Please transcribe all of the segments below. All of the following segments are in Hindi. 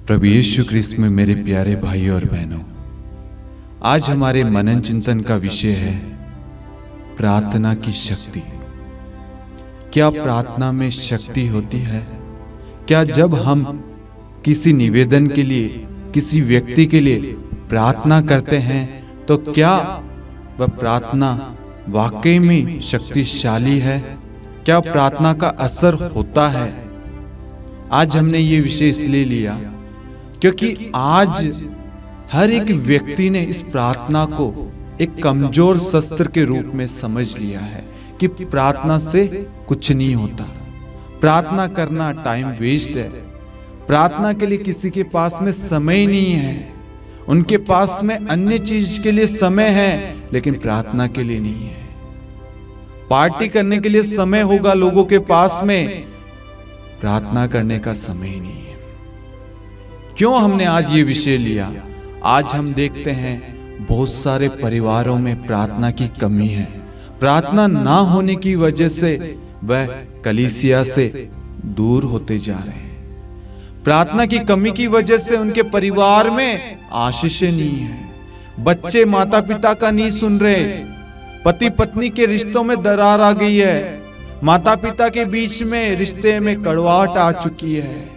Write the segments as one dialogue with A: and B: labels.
A: प्रभु यीशु ख्रिस्त में मेरे प्यारे भाई और बहनों, आज हमारे मनन चिंतन का विषय है प्रार्थना की शक्ति। क्या प्रार्थना में शक्ति होती है? क्या जब हम किसी निवेदन के लिए, किसी व्यक्ति के लिए प्रार्थना करते हैं तो क्या वह प्रार्थना वाकई में शक्तिशाली है? क्या प्रार्थना का असर होता है? आज हमने ये विषय इसलिए लिया क्योंकि आज हर एक व्यक्ति ने इस प्रार्थना को एक कमजोर शस्त्र के रूप में समझ लिया है कि प्रार्थना से कुछ नहीं होता, प्रार्थना करना टाइम वेस्ट है, प्रार्थना के लिए किसी के पास में समय नहीं है, उनके पास में अन्य चीज के लिए समय है लेकिन प्रार्थना के लिए नहीं है। पार्टी करने के लिए समय होगा लोगों के पास में, प्रार्थना करने का समय ही नहीं है। क्यों हमने आज ये विषय लिया? आज हम देखते हैं बहुत सारे परिवारों में प्रार्थना की कमी है। प्रार्थना ना होने की वजह से वह कलीसिया से दूर होते जा रहे हैं। प्रार्थना की कमी की वजह से उनके परिवार में आशीषें नहीं है, बच्चे माता पिता का नहीं सुन रहे, पति पत्नी के रिश्तों में दरार आ गई है, माता पिता के बीच में रिश्ते में कड़वाहट आ चुकी है।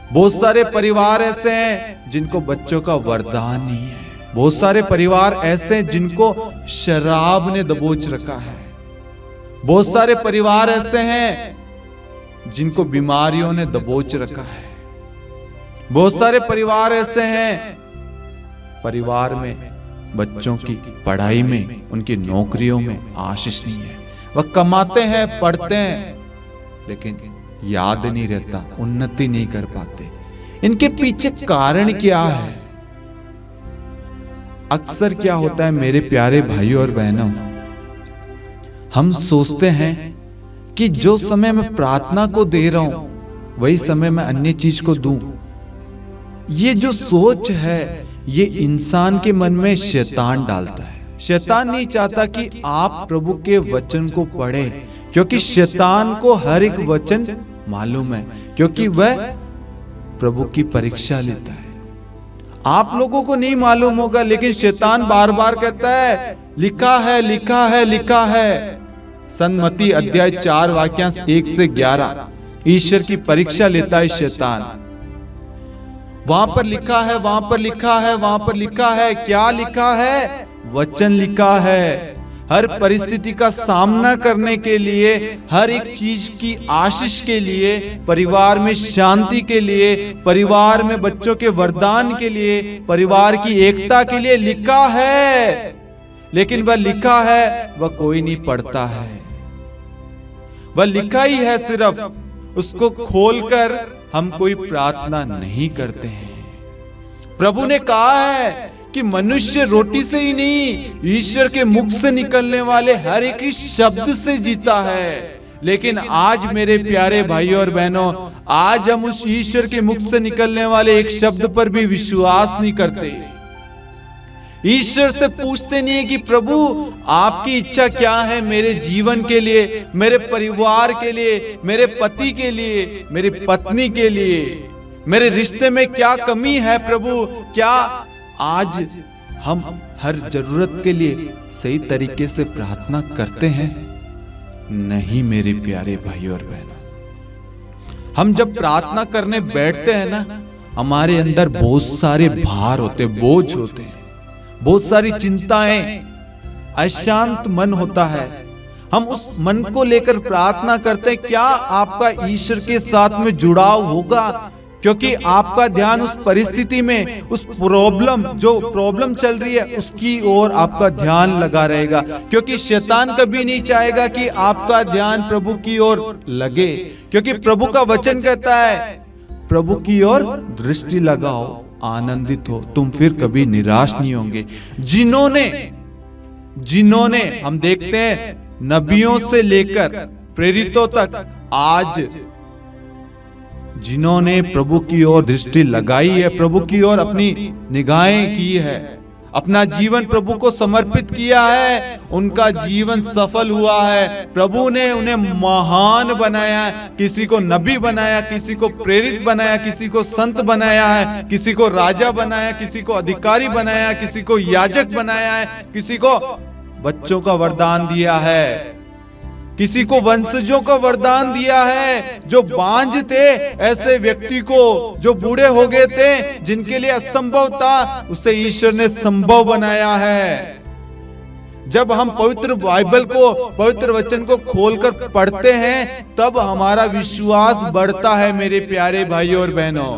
A: बहुत सारे परिवार ऐसे हैं जिनको बच्चों का वरदान नहीं है, बहुत सारे परिवार ऐसे हैं जिनको शराब ने दबोच रखा है, बहुत सारे परिवार ऐसे हैं जिनको बीमारियों ने दबोच रखा है, बहुत सारे परिवार ऐसे हैं परिवार में बच्चों की पढ़ाई में, उनकी नौकरियों में आशीष नहीं है। वह कमाते हैं, पढ़ते हैं लेकिन याद नहीं रहता, उन्नति नहीं कर पाते। इनके पीछे कारण क्या है? अक्सर क्या होता है मेरे प्यारे भाइयों और बहनों, हम सोचते हैं कि जो समय मैं प्रार्थना को दे रहा हूं वही समय मैं अन्य चीज को दूं। ये जो सोच है ये इंसान के मन में शैतान डालता है। शैतान नहीं चाहता कि आप प्रभु के वचन को पढ़ें, क्योंकि शैतान को हर एक वचन मालूम है, क्योंकि वह प्रभु की परीक्षा लेता है। आप लोगों को नहीं मालूम होगा लेकिन शैतान बार बार कहता है लिखा है, लिखा है, लिखा है। सन्मति अध्याय 4 वाक्यांश 1 से 11 ईश्वर की परीक्षा लेता है शैतान। वहां पर लिखा है, वहां पर लिखा है, वहां पर लिखा है। क्या लिखा है? वचन लिखा है। हर परिस्थिति का सामना करने के लिए, हर एक चीज की आशीष के लिए, परिवार में शांति के लिए, परिवार में बच्चों के वरदान के लिए, परिवार की एकता के लिए लिखा है। लेकिन वह लिखा है वह कोई नहीं पढ़ता है, वह लिखा ही है सिर्फ, उसको खोलकर हम कोई प्रार्थना नहीं करते हैं। प्रभु ने कहा है कि मनुष्य रोटी से ही नहीं, ईश्वर के मुख से निकलने वाले हर एक शब्द से जीता है। लेकिन आज मेरे प्यारे भाइयों और बहनों, आज हम उस ईश्वर के मुख से निकलने वाले एक शब्द पर भी विश्वास नहीं करते। ईश्वर से पूछते नहीं है कि प्रभु आपकी इच्छा क्या है मेरे जीवन के लिए, मेरे परिवार के लिए, मेरे पति के लिए, मेरी पत्नी के लिए, मेरे रिश्ते में क्या कमी है प्रभु? क्या आज हम हर जरूरत के लिए सही तरीके से प्रार्थना करते हैं? नहीं मेरे प्यारे भाइयों और बहनों, हम जब प्रार्थना करने बैठते हैं ना, हमारे अंदर बहुत सारे भार होते, बोझ होते हैं, बहुत सारी चिंताएं, अशांत मन होता है। हम उस मन को लेकर प्रार्थना करते हैं। क्या आपका ईश्वर के साथ में जुड़ाव होगा? क्योंकि आपका ध्यान उस परिस्थिति में, उस जो प्रॉब्लम चल रही है उसकी ओर आपका ध्यान लगा रहेगा, क्योंकि शैतान कभी नहीं चाहेगा कि आपका ध्यान प्रभु की ओर लगे, क्योंकि प्रभु का वचन कहता है प्रभु की ओर दृष्टि लगाओ, आनंदित हो, तुम फिर कभी निराश नहीं होंगे। जिन्होंने हम देखते हैं नबियों से लेकर प्रेरितों तक, आज जिन्होंने प्रभु की ओर दृष्टि लगाई है, प्रभु की ओर अपनी निगाहें की है, अपना जीवन प्रभु को समर्पित किया है, उनका जीवन सफल हुआ है। प्रभु ने उन्हें महान बनाया है, किसी को नबी बनाया, किसी को प्रेरित बनाया, किसी को संत बनाया है, किसी को राजा बनाया, किसी को अधिकारी बनाया, किसी को याजक बनाया है, किसी को बच्चों का वरदान दिया है, किसी को वंशजों का वरदान दिया है। जो बांझ थे ऐसे व्यक्ति को, जो बूढ़े हो गए थे, जिनके लिए असंभव था, उसे ईश्वर ने संभव बनाया है। जब हम पवित्र बाइबल को, पवित्र वचन को खोलकर पढ़ते हैं, तब हमारा विश्वास बढ़ता है मेरे प्यारे भाइयों और बहनों।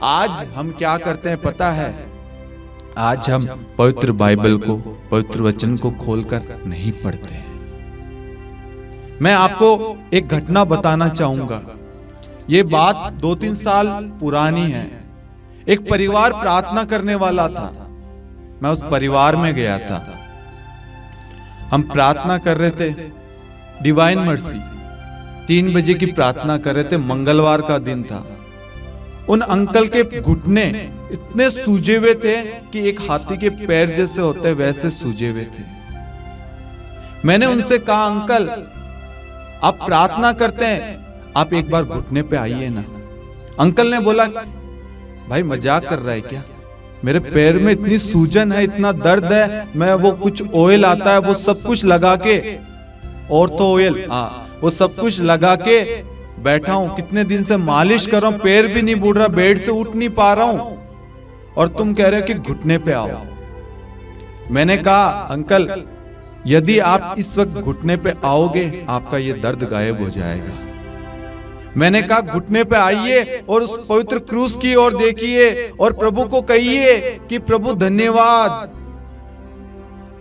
A: आज हम क्या करते हैं पता है? आज हम पवित्र बाइबल को, पवित्र वचन को खोलकर नहीं पढ़ते हैं। मैं आपको एक घटना बताना चाहूंगा। ये बात 2-3 साल पुरानी है। एक परिवार प्रार्थना करने वाला था। मैं उस परिवार में गया था। हम प्रार्थना कर रहे थे, डिवाइन मर्सी 3 बजे की प्रार्थना कर रहे थे। मंगलवार का दिन था। उन अंकल के घुटने इतने सूजे हुए थे कि एक हाथी के पैर जैसे होते वैसे सूजे हुए थे। मैंने उनसे कहा, अंकल आप प्रार्थना करते हैं, आप एक बार घुटने पे आइए ना। अंकल ने बोला, भाई मजाक कर रहा है क्या? मेरे पैर में इतनी सूजन है, इतना दर्द है, मैं वो कुछ ऑयल आता है वो सब कुछ लगा के, ऑर्थो ऑयल, हाँ वो सब कुछ लगा के बैठा हूं, कितने दिन से मालिश कर रहा हूं, पैर भी नहीं बुड़ रहा, बेड से उठ नहीं पा रहा हूं, और तुम कह रहे हो कि घुटने पे आओ। मैंने कहा, अंकल यदि आप इस वक्त घुटने पे आओगे, आपका ये दर्द गायब हो जाएगा। मैंने कहा, घुटने पे आइए और उस पवित्र क्रूस की ओर देखिए और प्रभु को कहिए कि प्रभु धन्यवाद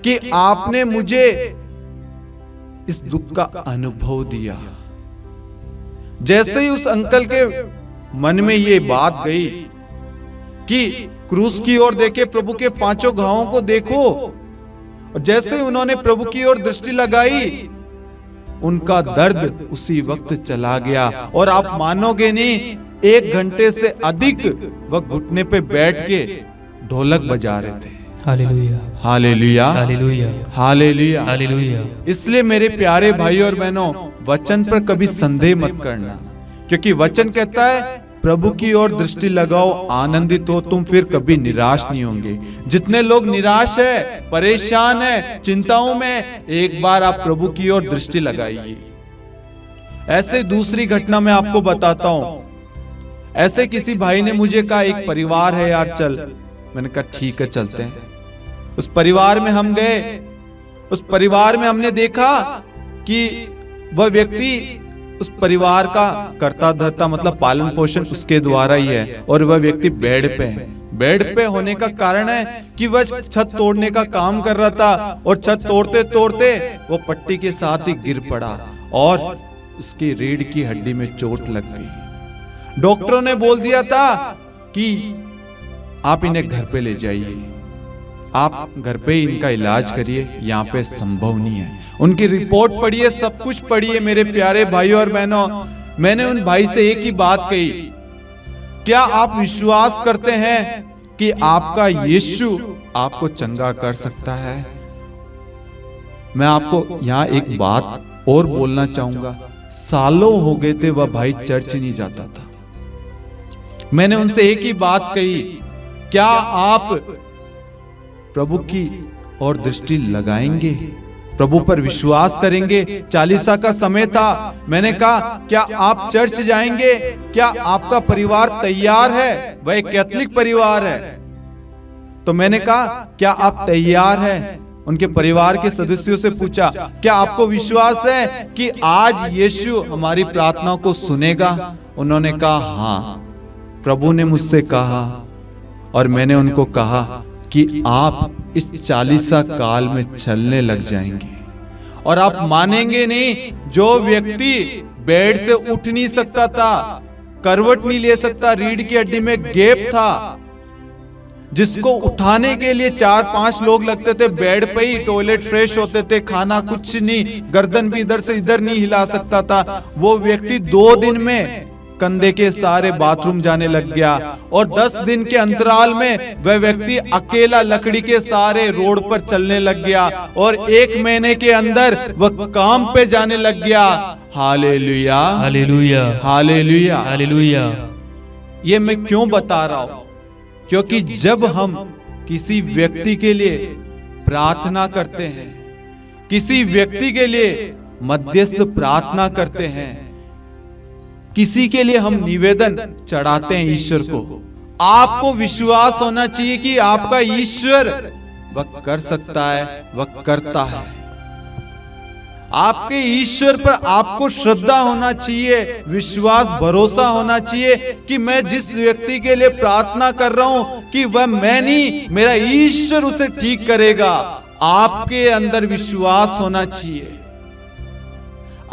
A: कि आपने मुझे इस दुख का अनुभव दिया। जैसे ही उस अंकल के मन में ये बात गई कि क्रूस की ओर देखे, प्रभु के 5 घावों को देखो, और जैसे उन्होंने प्रभु की ओर दृष्टि लगाई, उनका दर्द उसी वक्त चला गया। और आप मानोगे नहीं, 1 घंटे से अधिक वह घुटने पे बैठ के ढोलक बजा रहे थे।
B: Hallelujah,
A: hallelujah,
B: hallelujah,
A: hallelujah,
B: hallelujah.
A: इसलिए मेरे प्यारे भाइयों और बहनों, वचन पर कभी संदेह मत करना, क्योंकि वचन कहता है प्रभु की ओर दृष्टि लगाओ, आनंदित हो, तुम फिर कभी निराश नहीं होंगे। जितने लोग निराश है, परेशान है, चिंताओं में, एक बार आप प्रभु की ओर दृष्टि लगाइए। ऐसे दूसरी घटना मैं आपको बताता हूं। ऐसे किसी भाई ने मुझे कहा, एक परिवार है यार, चल। मैंने कहा ठीक है, चलते हैं। उस परिवार में हम गए। उस परिवार में हमने देखा कि वह व्यक्ति उस परिवार का कर्ता धर्ता, मतलब पालन पोषण उसके द्वारा ही है, और वह व्यक्ति बेड पे है। बेड पे होने का कारण है कि वह छत तोड़ने का काम कर रहा था, और छत तोड़ते तोड़ते वो पट्टी के साथ ही गिर पड़ा और उसकी रीढ़ की हड्डी में चोट लग गई। डॉक्टरों ने बोल दिया था कि आप इन्हें घर पे ले जाइए, आप घर पे ही इनका इलाज करिए, यहाँ पे संभव नहीं है। उनकी रिपोर्ट पढ़िए, सब कुछ पढ़िए मेरे प्यारे भाइयों और बहनों। मैंने उन भाई से एक ही बात कही, क्या आप विश्वास करते हैं कि आपका यीशु आपको चंगा कर सकता है? मैं आपको यहाँ एक बात और बोलना चाहूंगा। सालों हो गए थे वह भाई चर्च नहीं जाता था। मैंने उनसे एक ही बात कही, क्या आप प्रभु की ओर दृष्टि लगाएंगे, प्रभु पर विश्वास करेंगे? 40 का समय था। मैंने कहा, क्या आप चर्च जाएंगे? क्या आपका परिवार तैयार है? वह एक कैथोलिक परिवार है। तो मैंने कहा, क्या आप तैयार हैं? उनके परिवार के सदस्यों से पूछा, क्या आपको विश्वास है कि आज यीशु हमारी प्रार्थनाओं को सुनेगा? उन्होंने कहा, हाँ। प्रभु ने मुझसे कहा, और मैंने उनको कहा कि आप इस 40 काल में चलने लग जाएंगे, और आप मानेंगे नहीं, जो व्यक्ति बेड से उठ नहीं सकता था, करवट नहीं ले सकता, रीढ़ की हड्डी में गैप था, जिसको उठाने के लिए 4-5 लोग लगते थे, बेड पे ही टॉयलेट फ्रेश होते थे, खाना कुछ नहीं, गर्दन भी इधर से इधर नहीं हिला सकता था, वो व्यक्ति 2 दिन में कंधे के सारे बाथरूम जाने लग गया, और 10 दिन के अंतराल में वह व्यक्ति अकेला लकड़ी के सारे रोड पर चलने लग गया, और 1 महीने के अंदर वह काम पे जाने लग गया। Hallelujah,
B: hallelujah,
A: hallelujah,
B: hallelujah.
A: ये मैं क्यों बता रहा हूं? क्योंकि जब हम किसी व्यक्ति के लिए प्रार्थना करते हैं, किसी व्यक्ति के लिए मध्यस्थ प्रार्थना करते हैं, किसी के लिए हम निवेदन चढ़ाते हैं ईश्वर को, आपको विश्वास होना चाहिए कि आपका ईश्वर वह कर सकता है, वह करता है। आपके ईश्वर पर आपको श्रद्धा होना चाहिए, विश्वास, भरोसा होना चाहिए कि मैं जिस व्यक्ति के लिए प्रार्थना कर रहा हूं कि वह मैं नहीं, मेरा ईश्वर उसे ठीक करेगा। आपके अंदर विश्वास होना चाहिए।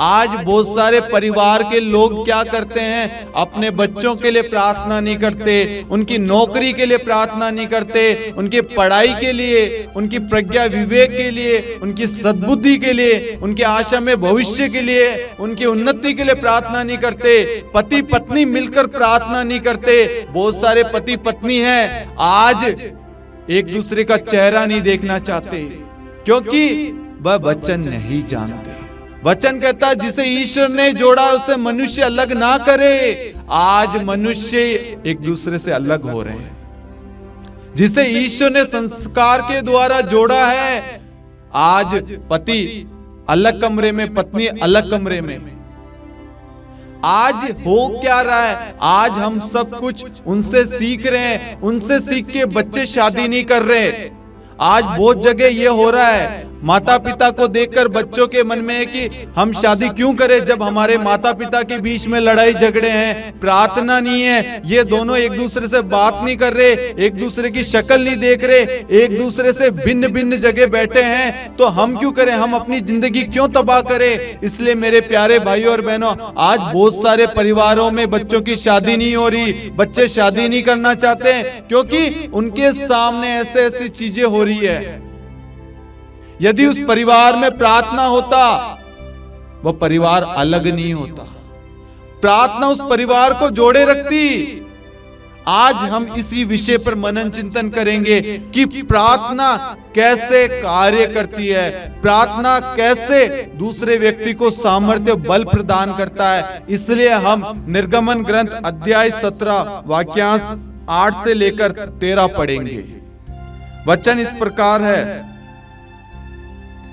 A: आज बहुत सारे परिवार के लोग क्या करते हैं, अपने बच्चों के लिए प्रार्थना नहीं करते, उनकी नौकरी के लिए प्रार्थना नहीं करते, उनकी पढ़ाई के लिए, उनकी प्रज्ञा विवेक के लिए, उनकी सद्बुद्धि के लिए, उनके आशा में भविष्य के लिए, उनकी उन्नति के लिए प्रार्थना नहीं करते। पति पत्नी मिलकर प्रार्थना नहीं करते। बहुत सारे पति पत्नी हैं आज एक दूसरे का चेहरा नहीं देखना चाहते, क्योंकि वह वचन नहीं जानते। वचन कहता है जिसे ईश्वर ने जोड़ा उसे मनुष्य अलग ना करे। आज मनुष्य एक दूसरे से अलग हो रहे हैं। जिसे ईश्वर ने संस्कार के द्वारा जोड़ा है, आज पति अलग कमरे में, पत्नी अलग कमरे में। आज हो क्या रहा है, आज हम सब कुछ उनसे सीख रहे हैं, उनसे सीख के बच्चे शादी नहीं कर रहे। आज बहुत जगह ये हो रहा है, माता पिता को देखकर बच्चों के मन में है कि हम शादी क्यों करें जब हमारे माता पिता के बीच में लड़ाई झगड़े हैं, प्रार्थना नहीं है, ये दोनों एक दूसरे से बात नहीं कर रहे, एक दूसरे की शक्ल नहीं देख रहे, एक दूसरे से भिन्न भिन्न जगह बैठे हैं, तो हम क्यों करें, हम अपनी जिंदगी क्यों तबाह करें। इसलिए मेरे प्यारे भाइयों और बहनों, आज बहुत सारे परिवारों में बच्चों की शादी नहीं हो रही, बच्चे शादी नहीं करना चाहते क्योंकि उनके सामने ऐसे ऐसी चीजें हो रही है। यदि उस परिवार में प्रार्थना होता, वह परिवार अलग नहीं होता। प्रार्थना उस परिवार को जोड़े रखती। आज हम इसी विषय पर मनन चिंतन करेंगे कि प्रार्थना कैसे कार्य करती है, प्रार्थना कैसे दूसरे व्यक्ति को सामर्थ्य बल प्रदान करता है। इसलिए हम निर्गमन ग्रंथ अध्याय 17 वाक्यांश 8 से लेकर 13 पढ़ेंगे। वचन इस प्रकार है,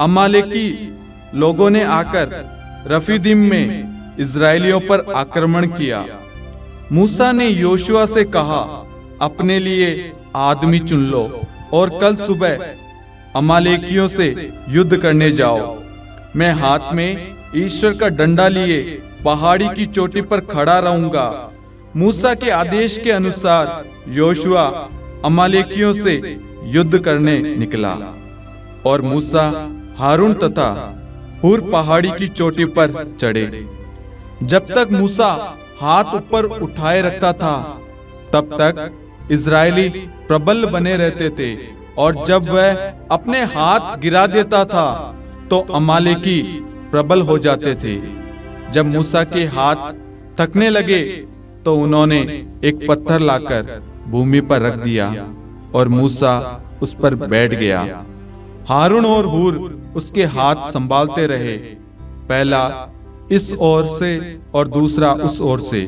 A: अमालेकी लोगों ने आकर रफीदीम में इजराइलियों पर आक्रमण किया। मूसा ने योशुआ से कहा, अपने लिए आदमी चुन लो और कल सुबह अमालेकियों से युद्ध करने जाओ। मैं हाथ में ईश्वर का डंडा लिए पहाड़ी की चोटी पर खड़ा रहूंगा। मूसा के आदेश के अनुसार योशुआ अमालेकियों से युद्ध करने निकला, और मूसा, हारून तथा हूर पहाड़ी की चोटी पर चढ़े। जब तक मूसा हाथ ऊपर उठाए रखता था, तब तक इजरायली प्रबल बने रहते थे, और जब वह अपने हाथ गिरा देता था तो अमालेकी प्रबल हो जाते थे। जब मूसा के हाथ थकने लगे तो उन्होंने एक पत्थर लाकर भूमि पर रख दिया, और मूसा उस पर बैठ गया। हारून और हूर उसके हाथ संभालते रहे, पहला इस ओर से और दूसरा उस ओर से।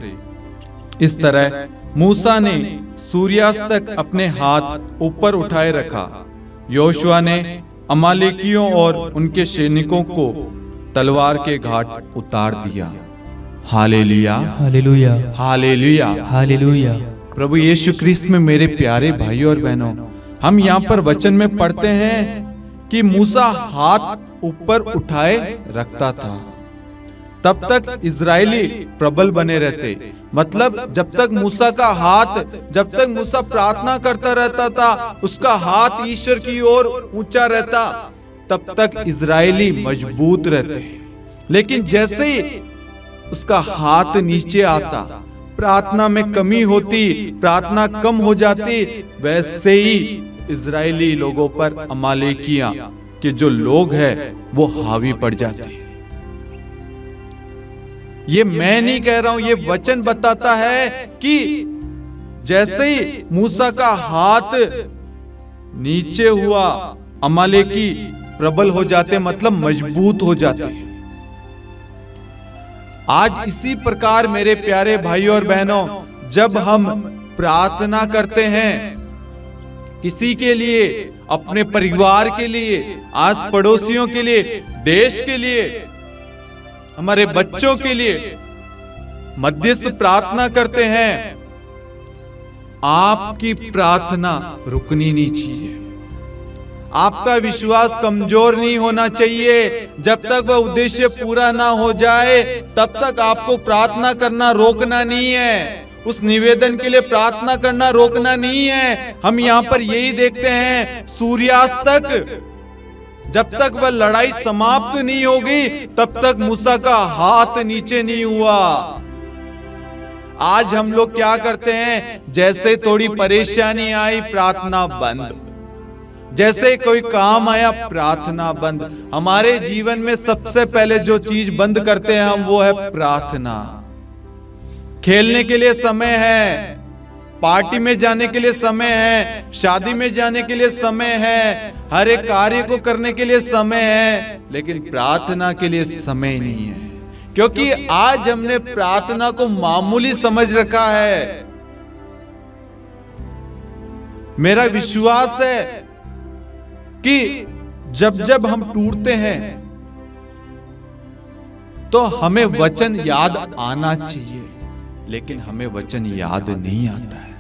A: इस तरह मूसा ने सूर्यास्त तक अपने हाथ ऊपर उठाए रखा। योशुआ ने अमालेकियों और उनके सैनिकों को तलवार के घाट उतार दिया। Hallelujah,
B: hallelujah,
A: hallelujah,
B: hallelujah.
A: प्रभु यीशु ख्रीस्त में मेरे प्यारे भाइयों और बहनों, हम यहाँ पर वचन में पढ़ते हैं कि मूसा हाथ ऊपर उठाए रखता था, तब तक इजरायली प्रबल बने रहते। मतलब जब तक मूसा का हाथ, जब तक मूसा प्रार्थना करता रहता था, उसका हाथ ईश्वर की ओर ऊंचा रहता, तब तक इजरायली मजबूत रहते। लेकिन जैसे ही उसका हाथ नीचे आता, प्रार्थना में कमी होती, प्रार्थना कम हो जाती, वैसे ही इजरायली लोगों पर अमालेकिया के जो लोग हैं वो हावी पड़ जाते। ये मैं नहीं कह रहा हूं, ये वचन बताता है कि जैसे ही मूसा का हाथ नीचे हुआ, अमालेकी प्रबल हो जाते, मतलब मजबूत हो जाते। आज इसी प्रकार मेरे प्यारे भाइयों और बहनों, जब हम प्रार्थना करते हैं किसी के लिए, अपने परिवार के लिए, आस पड़ोसियों के लिए, देश के लिए, हमारे बच्चों के लिए मध्यस्थ प्रार्थना करते हैं, आपकी प्रार्थना रुकनी नहीं चाहिए। आपका विश्वास कमजोर नहीं होना चाहिए। जब तक वह उद्देश्य पूरा ना हो जाए तब तक आपको प्रार्थना करना रोकना नहीं है। उस निवेदन के लिए प्रार्थना करना रोकना नहीं है। हम यहाँ पर यही देखते हैं, सूर्यास्त तक जब तक वह लड़ाई समाप्त नहीं होगी तब तक मूसा का हाथ नीचे नहीं हुआ। आज हम लोग क्या करते हैं, जैसे थोड़ी परेशानी आई प्रार्थना बंद, जैसे कोई काम आया प्रार्थना बंद। हमारे जीवन में सबसे पहले जो चीज बंद करते हैं हम, वो है प्रार्थना। खेलने के लिए समय है, पार्टी में जाने के लिए समय है, शादी में जाने के लिए समय है, हर एक कार्य को करने के लिए समय है, लेकिन प्रार्थना के लिए समय नहीं है। क्योंकि आज हमने प्रार्थना को मामूली समझ रखा है। मेरा विश्वास है कि जब जब हम टूटते हैं तो हमें वचन याद आना चाहिए, लेकिन हमें वचन याद नहीं आता है।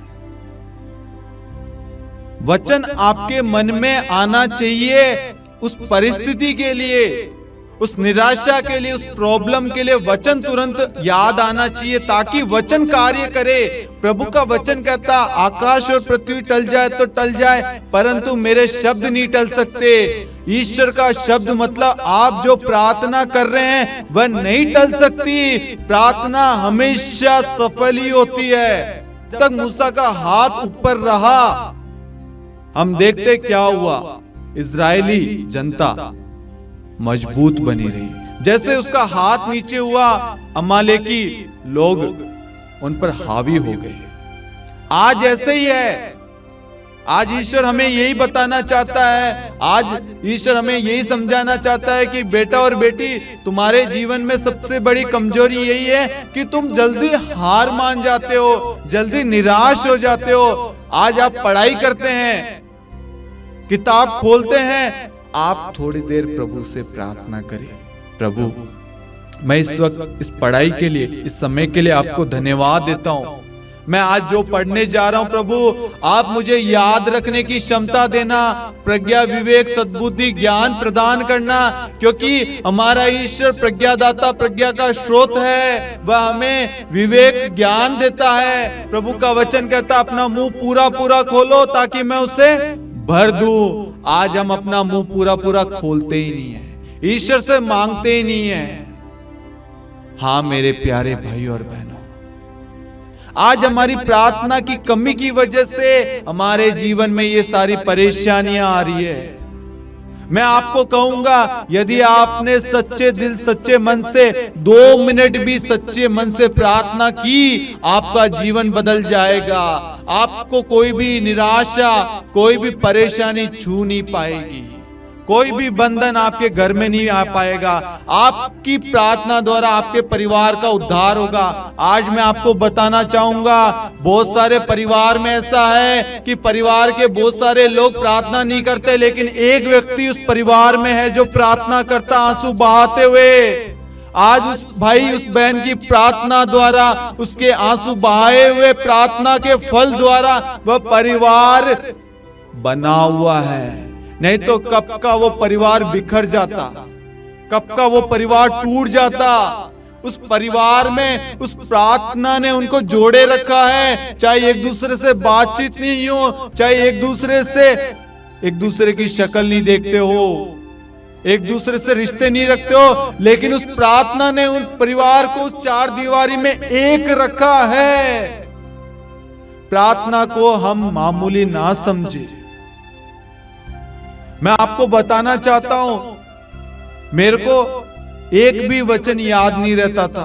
A: वचन आपके मन में आना चाहिए उस परिस्थिति के लिए, उस निराशा के लिए, उस प्रॉब्लम के लिए वचन तुरंत याद आना चाहिए ताकि वचन कार्य करे। प्रभु का वचन कहता, आकाश और पृथ्वी टल जाए तो टल जाए, परंतु मेरे शब्द नहीं टल सकते। ईश्वर का शब्द मतलब आप जो प्रार्थना कर रहे हैं वह नहीं टल सकती। प्रार्थना हमेशा सफल ही होती है। जब तक मूसा का हाथ ऊपर रहा, हम देखते क्या हुआ, इजरायली जनता मजबूत बनी रही। जैसे उसका हाथ नीचे हुआ, अमालेकी लोग उन पर हावी हो गए। आज ऐसे ही है। आज ईश्वर हमें यही बताना चाहता है, आज ईश्वर हमें यही समझाना चाहता है कि बेटा और बेटी, तुम्हारे जीवन में सबसे बड़ी कमजोरी यही है कि तुम जल्दी हार मान जाते हो, जल्दी निराश हो जाते हो। आज आप पढ़ाई करते हैं, किताब खोलते हैं, आप थोड़ी देर प्रभु से प्रार्थना करें, प्रभु मैं इस वक्त इस पढ़ाई के लिए, इस समय के लिए आपको धन्यवाद देता हूं। मैं आज जो पढ़ने जा रहा हूं प्रभु, आप मुझे याद रखने की क्षमता देना, प्रज्ञा विवेक सद्बुद्धि ज्ञान प्रदान करना, क्योंकि हमारा ईश्वर प्रज्ञादाता, प्रज्ञा का स्रोत है। वह हमें विवेक ज्ञान देता है। प्रभु का वचन कहता, अपना मुंह पूरा पूरा खोलो ताकि मैं उसे भर दूं। आज हम अपना मुंह पूरा पूरा खोलते ही नहीं है, ईश्वर से मांगते ही नहीं है। हाँ मेरे प्यारे भाई और बहनों, आज हमारी प्रार्थना की कमी की वजह से हमारे जीवन में ये सारी परेशानियां आ रही है। मैं आपको कहूंगा, यदि आपने सच्चे दिल सच्चे मन से 2 मिनट भी सच्चे मन से प्रार्थना की, आपका जीवन बदल जाएगा। आपको कोई भी निराशा, कोई भी परेशानी छू नहीं पाएगी, कोई भी बंधन आपके घर में नहीं आ पाएगा। आपकी प्रार्थना द्वारा आपके परिवार का उद्धार होगा। आज मैं आपको बताना चाहूंगा, बहुत सारे परिवार में ऐसा है कि परिवार के बहुत सारे लोग प्रार्थना नहीं करते, लेकिन एक व्यक्ति उस परिवार में है जो प्रार्थना करता आंसू बहाते हुए। आज उस भाई उस बहन की प्रार्थना द्वारा, उसके आंसू बहाए हुए प्रार्थना के फल द्वारा वह परिवार बना हुआ है। नहीं तो कब का वो परिवार बिखर जाता, कब का वो परिवार टूट जाता। उस परिवार में उस प्रार्थना ने उनको जोड़े रखा है। चाहे एक दूसरे से बातचीत नहीं हो, चाहे एक दूसरे की शक्ल नहीं देखते हो, एक दूसरे से रिश्ते नहीं रखते हो, लेकिन उस प्रार्थना ने उन परिवार को उस 4 दीवारी में एक रखा है। प्रार्थना को हम मामूली ना समझे। मैं आपको बताना चाहता हूं, मेरे को एक भी वचन याद नहीं रहता था।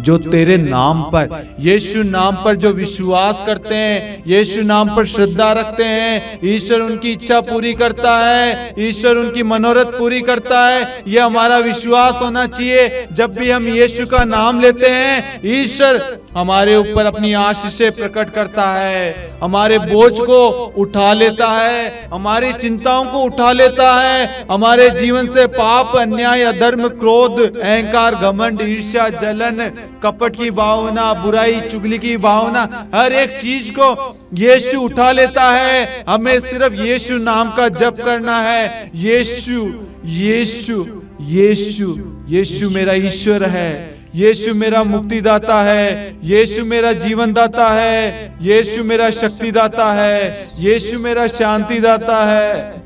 A: जो तेरे नाम पर, यीशु नाम पर जो विश्वास करते हैं, यीशु नाम पर श्रद्धा रखते हैं, ईश्वर उनकी इच्छा पूरी करता है, ईश्वर उनकी मनोरथ पूरी करता है। यह हमारा विश्वास होना चाहिए। जब भी हम यीशु का नाम लेते हैं, ईश्वर हमारे ऊपर अपनी आशीषें प्रकट करता है, हमारे बोझ को उठा लेता है, हमारी चिंताओं को उठा लेता है, हमारे जीवन से पाप, अन्याय, अधर्म, क्रोध, अहंकार, घमंड, ईर्ष्या, जलन, कपट की भावना, बुराई, चुगली की भावना, हर एक चीज को यीशु उठा लेता है। हमें सिर्फ यीशु नाम का जप करना है। यीशु यीशु यीशु यीशु मेरा ईश्वर है, यीशु मेरा मुक्तिदाता है, यीशु मेरा जीवन दाता है, यीशु मेरा शक्तिदाता है, यीशु मेरा शांतिदाता है।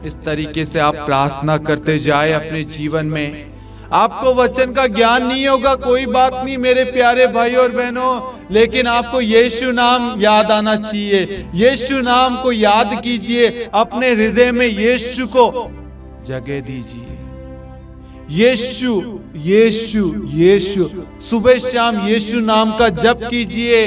A: इस तरीके से आप प्रार्थना करते जाए अपने जीवन में। आपको वचन का ज्ञान नहीं होगा, कोई बात नहीं मेरे प्यारे भाई और बहनों, लेकिन आपको यीशु नाम याद आना चाहिए। यीशु नाम को याद कीजिए, अपने हृदय में यीशु को जगह दीजिए। यीशु यीशु यीशु, सुबह शाम यीशु नाम का जप कीजिए।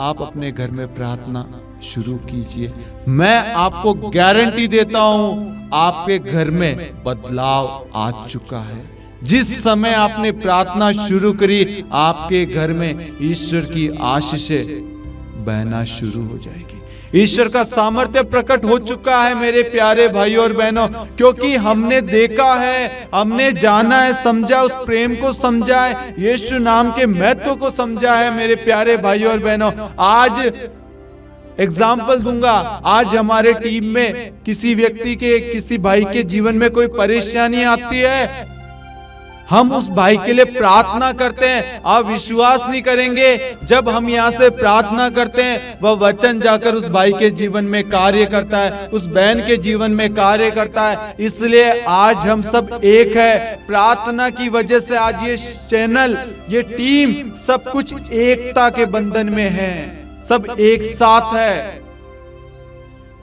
A: आप अपने घर में प्रार्थना शुरू कीजिए। मैं आपको गारंटी देता हूं, आपके घर में बदलाव आ चुका है। जिस समय आपने प्रार्थना शुरू करी, आपके घर में ईश्वर की आशीषें बहना शुरू हो जाएगी। ईश्वर का सामर्थ्य प्रकट हो चुका है मेरे प्यारे भाई और बहनों, क्योंकि हमने देखा है, हमने जाना है, समझा, उस प्रेम को समझा है, यीशु नाम के महत्व को समझा है मेरे प्यारे भाई और बहनों। आज एग्जाम्पल दूंगा, आज हमारे टीम में किसी व्यक्ति के, किसी भाई के जीवन में कोई परेशानी आती है, हम उस भाई के लिए प्रार्थना करते हैं। आप विश्वास नहीं करेंगे, जब हम यहाँ से प्रार्थना करते हैं, वह वचन जाकर उस भाई के जीवन में कार्य करता है, उस बहन के जीवन में कार्य करता है। इसलिए आज हम सब एक है। प्रार्थना की वजह से आज ये चैनल, ये टीम, सब कुछ एकता के बंधन में है, सब एक साथ है।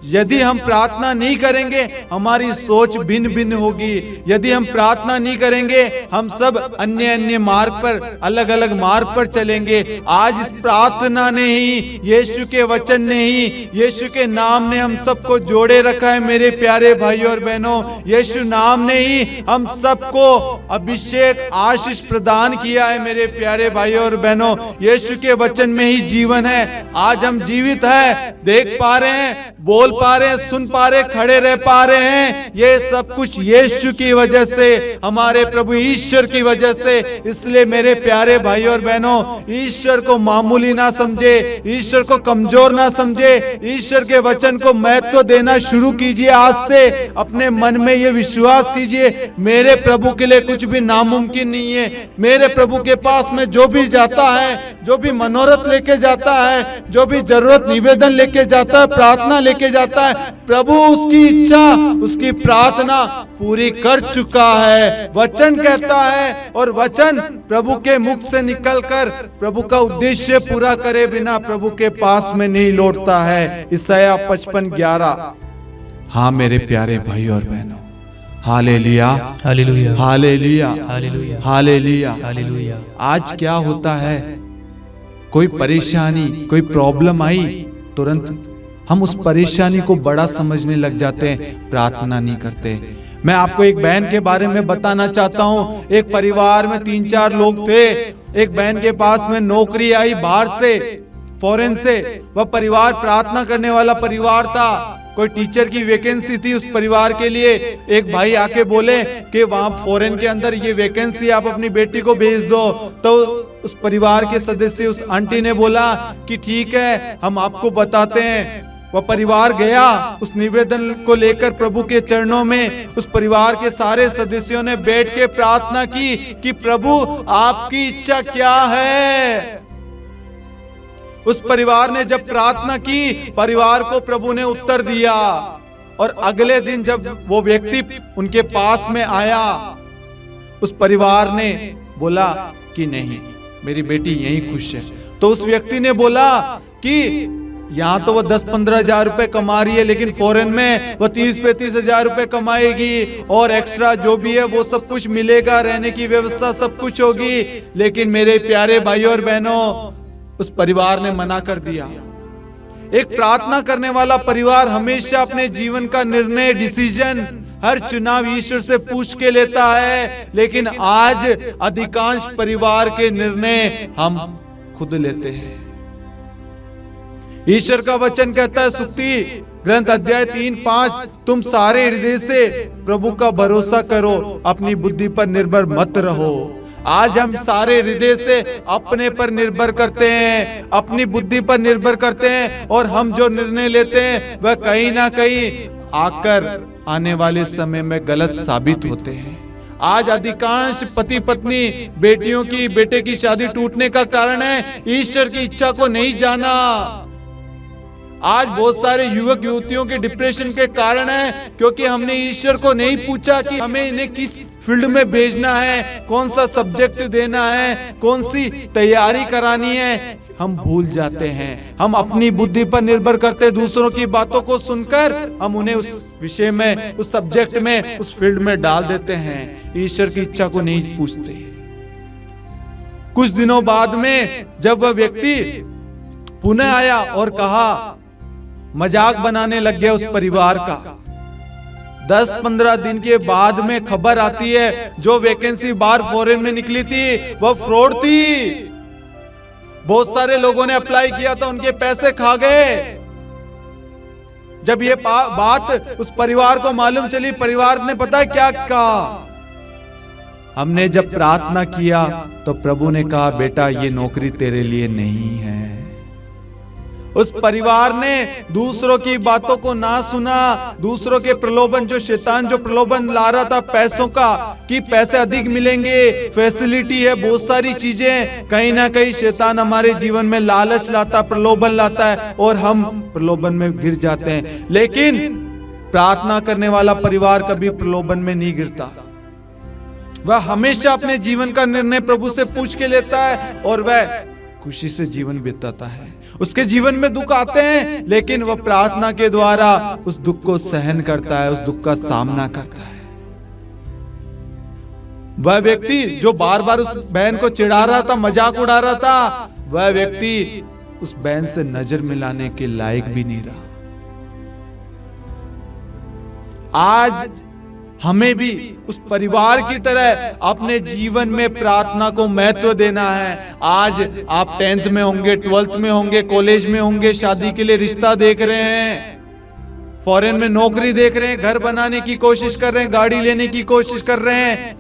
A: यदि हम प्रार्थना नहीं करेंगे, हमारी सोच भिन्न भिन्न होगी। यदि हम प्रार्थना नहीं करेंगे, हम सब अन्य अन्य मार्ग पर, अलग अलग मार्ग पर चलेंगे। आज इस प्रार्थना ने ही, यीशु के वचन ने ही, यीशु के नाम ने हम सबको जोड़े रखा है मेरे प्यारे भाई और बहनों। यीशु नाम ने ही हम सबको अभिषेक, आशीष प्रदान किया है मेरे प्यारे भाई और बहनों। यीशु के वचन में ही जीवन है। आज हम जीवित है, देख पा रहे हैं, बोल पा रहे हैं, सुन पा रहे, खड़े रह पा रहे हैं। ये सब कुछ यीशु की वजह से, हमारे प्रभु ईश्वर की वजह से। इसलिए मेरे प्यारे भाई और बहनों, ईश्वर को मामूली ना समझे, ईश्वर को कमजोर ना समझे, ईश्वर के वचन को महत्व देना शुरू कीजिए। आज से अपने मन में ये विश्वास कीजिए, मेरे प्रभु के लिए कुछ भी नामुमकिन नहीं है। मेरे प्रभु के पास में जो भी जाता है, जो भी मनोरथ लेके जाता है, जो भी जरूरत निवेदन लेके जाता है, प्रार्थना लेके जाता है, प्रभु उसकी इच्छा, उसकी प्रार्थना पूरी कर चुका है। वचन कहता है, और वचन प्रभु के मुख से निकलकर प्रभु का उद्देश्य पूरा करे बिना प्रभु के पास में नहीं लौटता है। ईसाया 55:11। हाँ मेरे प्यारे भाई और बहनों, hallelujah
B: hallelujah
A: hallelujah
B: hallelujah
A: hallelujah
B: hallelujah.
A: आज क्या होता है, कोई परेशानी, कोई प्रॉब्लम आई, तुरंत हम उस परेशानी को बड़ा समझने लग जाते हैं, प्रार्थना नहीं करते। मैं आपको एक बहन के बारे में बताना चाहता हूँ। एक परिवार में 3-4 लोग थे। एक बहन के पास में नौकरी आई बाहर से, फॉरेन से। वह परिवार प्रार्थना करने वाला परिवार था। कोई टीचर की वैकेंसी थी उस परिवार के लिए। एक भाई आके बोले कि वहां फॉरेन के अंदर ये वैकेंसी, आप अपनी बेटी को भेज दो। तो उस परिवार के सदस्य, उस आंटी ने बोला कि ठीक है, हम आपको बताते हैं। वह परिवार गया, उस निवेदन को लेकर प्रभु के चरणों में उस परिवार के सारे सदस्यों ने बैठ के प्रार्थना की कि प्रभु आपकी इच्छा क्या है। उस परिवार ने जब प्रार्थना की, परिवार को प्रभु ने उत्तर दिया। और अगले दिन जब वो व्यक्ति उनके पास में आया, उस परिवार ने बोला कि नहीं, मेरी बेटी यहीं खुश है। तो उस व्यक्ति ने बोला कि यहाँ तो वो 10-15 हजार रुपए कमा रही है, लेकिन फॉरेन में वो 30-35 हजार रुपए कमाएगी और एक्स्ट्रा जो भी है वो सब कुछ मिलेगा, रहने की व्यवस्था सब कुछ होगी। लेकिन मेरे प्यारे भाइयों और बहनों, उस परिवार ने मना कर दिया। एक प्रार्थना करने वाला परिवार हमेशा अपने जीवन का निर्णय, डिसीजन, हर चुनाव ईश्वर से पूछ के लेता है, लेकिन आज अधिकांश परिवार के निर्णय हम खुद लेते हैं। ईश्वर का वचन कहता है, सुक्ति ग्रंथ अध्याय 3-5, तुम सारे हृदय से प्रभु का भरोसा करो, अपनी बुद्धि पर निर्भर मत रहो। आज हम सारे हृदय से अपने पर निर्भर करते हैं, अपनी बुद्धि पर निर्भर करते हैं, और हम जो निर्णय लेते हैं वह कहीं ना कहीं आकर आने वाले समय में गलत साबित होते हैं। आज अधिकांश पति पत्नी बेटे की शादी टूटने का कारण है ईश्वर की इच्छा को नहीं जाना। आज बहुत सारे युवक युवतियों के डिप्रेशन के कारण है क्योंकि हमने ईश्वर को नहीं पूछा कि हमें इन्हें किस फील्ड में भेजना है, कौन सा सब्जेक्ट देना है, कौन सी तैयारी करानी है। हम भूल जाते हैं, हम अपनी बुद्धि पर निर्भर करते, दूसरों की बातों को सुनकर हम उन्हें उस विषय में, उस सब्जेक्ट में, उस फील्ड में डाल देते हैं, ईश्वर की इच्छा को नहीं पूछते। कुछ दिनों बाद में जब वह व्यक्ति पुनः आया और कहा, मजाक बनाने लग गया उस परिवार का। 10-15 दिन के बाद में खबर आती है जो वैकेंसी बाहर फॉरेन में निकली थी वह फ्रॉड थी। बहुत सारे लोगों ने अप्लाई किया था, उनके पैसे खा गए। जब ये बात उस परिवार को मालूम चली, परिवार ने पता है क्या कहा? हमने जब प्रार्थना किया तो प्रभु ने कहा, बेटा ये नौकरी तेरे लिए नहीं है। उस परिवार ने दूसरों की बातों को ना सुना, दूसरों के प्रलोभन, जो शैतान जो प्रलोभन ला रहा था पैसों का, कि पैसे अधिक मिलेंगे, फैसिलिटी है, बहुत सारी चीजें, कहीं ना कहीं शैतान हमारे जीवन में लालच लाता, प्रलोभन लाता है और हम प्रलोभन में गिर जाते हैं। लेकिन प्रार्थना करने वाला परिवार कभी प्रलोभन में नहीं गिरता। वह हमेशा अपने जीवन का निर्णय प्रभु से पूछ के लेता है और वह खुशी से जीवन बिताता है। उसके जीवन में दुख आते हैं लेकिन वह प्रार्थना के द्वारा उस दुख को सहन करता है, उस दुख का सामना करता है। वह व्यक्ति जो बार बार उस बहन को चिढ़ा रहा था, मजाक उड़ा रहा था, वह व्यक्ति उस बहन से नजर मिलाने के लायक भी नहीं रहा। आज हमें भी उस परिवार की तरह अपने जीवन में प्रार्थना को महत्व देना है। आज आप 10th में होंगे, 12th में होंगे, कॉलेज में होंगे, शादी के लिए रिश्ता देख रहे हैं, फॉरेन में नौकरी देख रहे हैं, घर बनाने की कोशिश कर रहे हैं, गाड़ी लेने की कोशिश कर रहे हैं,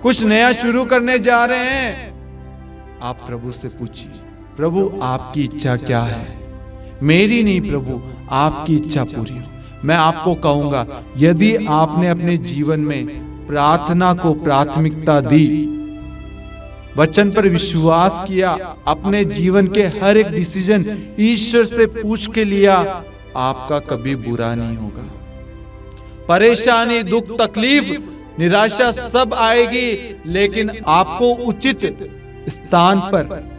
A: कुछ नया शुरू करने जा रहे हैं। आप प्रभु से पूछिए, प्रभु आपकी इच्छा क्या है? मेरी नहीं प्रभु, आपकी इच्छा पूरी हो। मैं आपको कहूंगा, यदि आपने अपने जीवन में प्रार्थना को प्राथमिकता दी, वचन पर विश्वास किया, अपने जीवन के हर एक डिसीजन ईश्वर से पूछ के लिया, आपका कभी बुरा नहीं होगा। परेशानी, दुख, तकलीफ, निराशा सब आएगी, लेकिन आपको उचित स्थान पर